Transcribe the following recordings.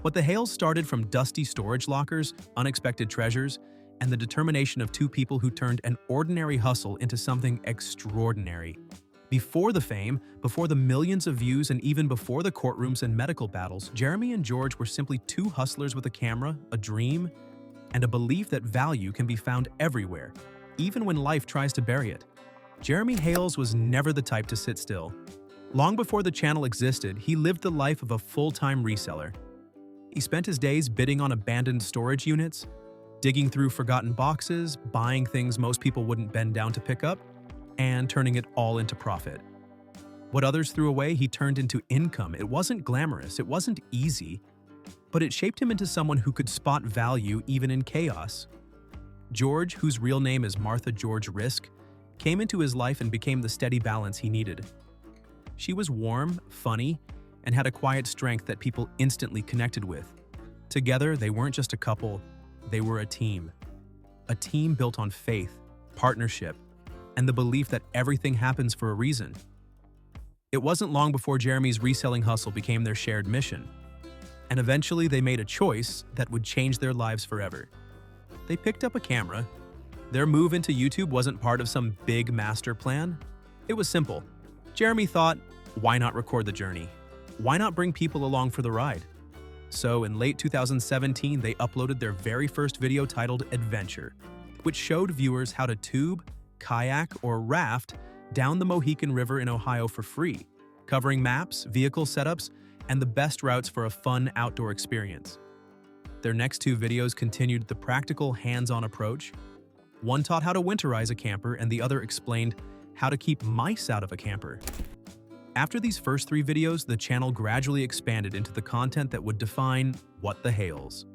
What the Hales started from dusty storage lockers, unexpected treasures, and the determination of two people who turned an ordinary hustle into something extraordinary. Before the fame, before the millions of views, and even before the courtrooms and medical battles, Jeremy and George were simply two hustlers with a camera, a dream, and a belief that value can be found everywhere, even when life tries to bury it. Jeremy Hales was never the type to sit still. Long before the channel existed, he lived the life of a full-time reseller. He spent his days bidding on abandoned storage units, digging through forgotten boxes, buying things most people wouldn't bend down to pick up, and turning it all into profit. What others threw away, he turned into income. It wasn't glamorous, it wasn't easy, but it shaped him into someone who could spot value even in chaos. George, whose real name is Martha George Risk, came into his life and became the steady balance he needed. She was warm, funny, and had a quiet strength that people instantly connected with. Together, they weren't just a couple, they were a team. A team built on faith, partnership, and the belief that everything happens for a reason. It wasn't long before Jeremy's reselling hustle became their shared mission, and eventually they made a choice that would change their lives forever. They picked up a camera. Their move into YouTube wasn't part of some big master plan. It was simple. Jeremy thought, why not record the journey? Why not bring people along for the ride? So in late 2017, they uploaded their very first video titled Adventure, which showed viewers how to tube, kayak, or raft down the Mohican River in Ohio for free, covering maps, vehicle setups, and the best routes for a fun outdoor experience. Their next two videos continued the practical, hands-on approach. One taught how to winterize a camper, and the other explained how to keep mice out of a camper. After these first three videos, the channel gradually expanded into the content that would define What the Hales.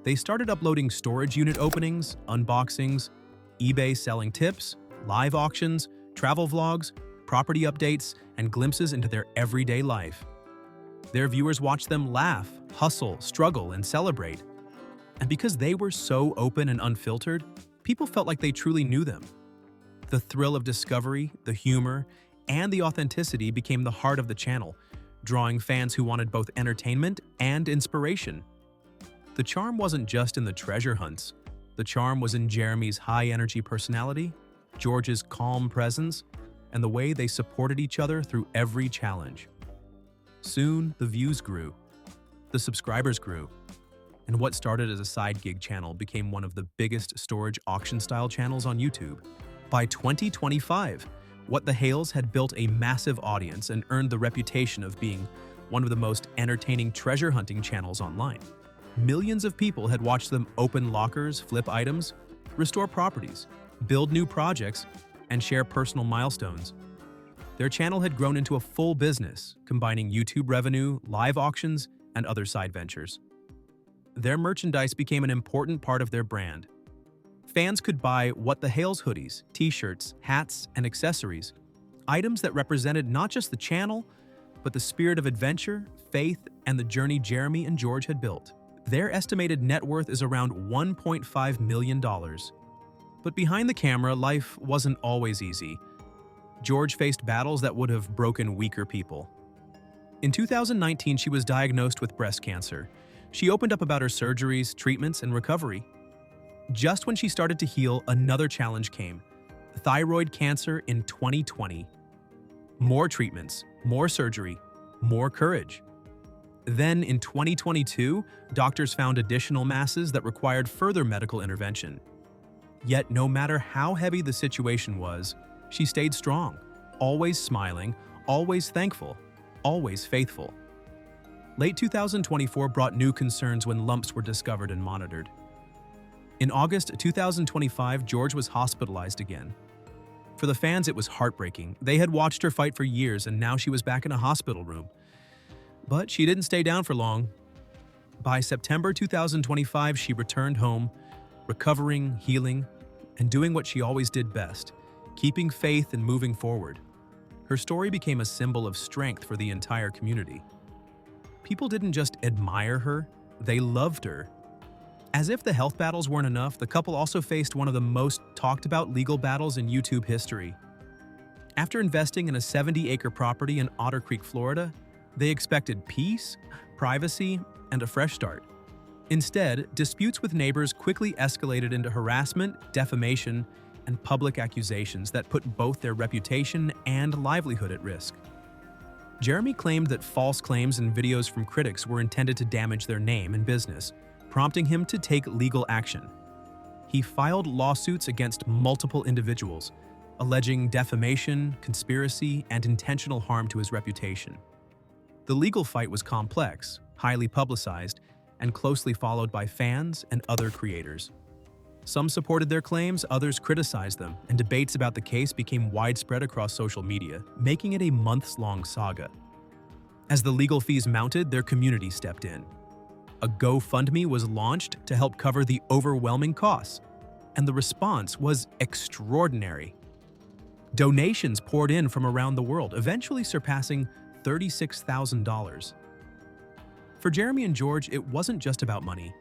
They started uploading storage unit openings, unboxings, eBay selling tips, live auctions, travel vlogs, property updates, and glimpses into their everyday life. Their viewers watched them laugh, hustle, struggle, and celebrate. And because they were so open and unfiltered, people felt like they truly knew them. The thrill of discovery, the humor, and the authenticity became the heart of the channel, drawing fans who wanted both entertainment and inspiration. The charm wasn't just in the treasure hunts. The charm was in Jeremy's high-energy personality, George's calm presence, and the way they supported each other through every challenge. Soon, the views grew, the subscribers grew, and what started as a side gig channel became one of the biggest storage auction-style channels on YouTube. By 2025, What the Hales had built a massive audience and earned the reputation of being one of the most entertaining treasure hunting channels online. Millions of people had watched them open lockers, flip items, restore properties, build new projects, and share personal milestones. Their channel had grown into a full business, combining YouTube revenue, live auctions, and other side ventures. Their merchandise became an important part of their brand. Fans could buy What the Hales hoodies, t-shirts, hats, and accessories, items that represented not just the channel, but the spirit of adventure, faith, and the journey Jeremy and George had built. Their estimated net worth is around $1.5 million. But behind the camera, life wasn't always easy. George faced battles that would have broken weaker people. In 2019, she was diagnosed with breast cancer. She opened up about her surgeries, treatments, and recovery. Just when she started to heal, another challenge came: thyroid cancer in 2020. More treatments, more surgery, more courage. Then in 2022, doctors found additional masses that required further medical intervention. Yet no matter how heavy the situation was, she stayed strong, always smiling, always thankful, always faithful. Late 2024 brought new concerns when lumps were discovered and monitored. In August 2025, George was hospitalized again. For the fans, it was heartbreaking. They had watched her fight for years, and now she was back in a hospital room. But she didn't stay down for long. By September 2025, she returned home, recovering, healing, and doing what she always did best, keeping faith and moving forward. Her story became a symbol of strength for the entire community. People didn't just admire her, they loved her. As if the health battles weren't enough, the couple also faced one of the most talked about legal battles in YouTube history. After investing in a 70-acre property in Otter Creek, Florida, they expected peace, privacy and a fresh start. Instead, disputes with neighbors quickly escalated into harassment, defamation, and public accusations that put both their reputation and livelihood at risk. Jeremy claimed that false claims and videos from critics were intended to damage their name and business, prompting him to take legal action. He filed lawsuits against multiple individuals, alleging defamation, conspiracy, and intentional harm to his reputation. The legal fight was complex, highly publicized, and closely followed by fans and other creators. Some supported their claims, others criticized them, and debates about the case became widespread across social media, making it a months-long saga. As the legal fees mounted, their community stepped in. A GoFundMe was launched to help cover the overwhelming costs, and the response was extraordinary. Donations poured in from around the world, eventually surpassing $36,000. For Jeremy and George, it wasn't just about money.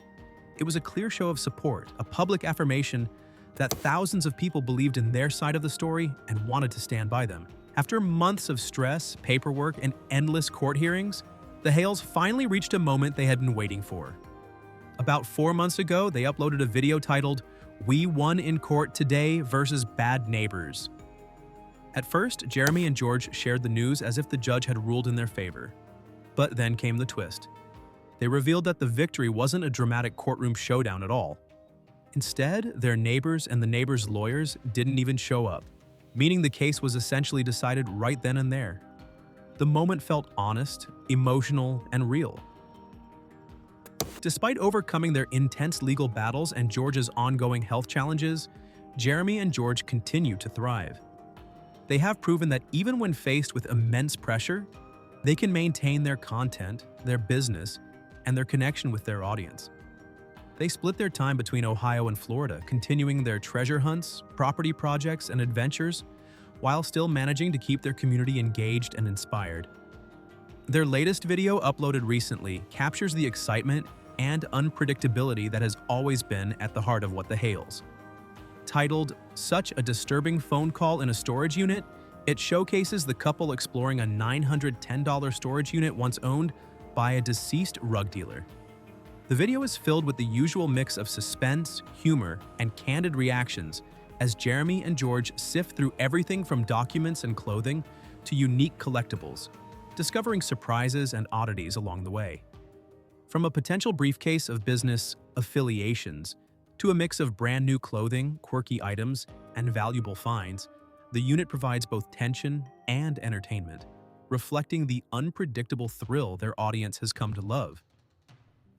It was a clear show of support, a public affirmation that thousands of people believed in their side of the story and wanted to stand by them. After months of stress, paperwork, and endless court hearings, the Hales finally reached a moment they had been waiting for. About 4 months ago, they uploaded a video titled, "We Won in Court Today versus Bad Neighbors." At first, Jeremy and George shared the news as if the judge had ruled in their favor. But then came the twist. They revealed that the victory wasn't a dramatic courtroom showdown at all. Instead, their neighbors and the neighbors' lawyers didn't even show up, meaning the case was essentially decided right then and there. The moment felt honest, emotional, and real. Despite overcoming their intense legal battles and George's ongoing health challenges, Jeremy and George continue to thrive. They have proven that even when faced with immense pressure, they can maintain their content, their business, and their connection with their audience. They split their time between Ohio and Florida, continuing their treasure hunts, property projects, and adventures, while still managing to keep their community engaged and inspired. Their latest video, uploaded recently, captures the excitement and unpredictability that has always been at the heart of what the Hales. Titled, "Such a Disturbing Phone Call in a Storage Unit," it showcases the couple exploring a $910 storage unit once owned by a deceased rug dealer. The video is filled with the usual mix of suspense, humor, and candid reactions as Jeremy and George sift through everything from documents and clothing to unique collectibles, discovering surprises and oddities along the way. From a potential briefcase of business affiliations to a mix of brand new clothing, quirky items, and valuable finds, the unit provides both tension and entertainment, reflecting the unpredictable thrill their audience has come to love.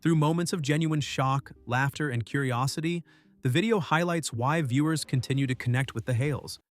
Through moments of genuine shock, laughter, and curiosity, the video highlights why viewers continue to connect with the Hales.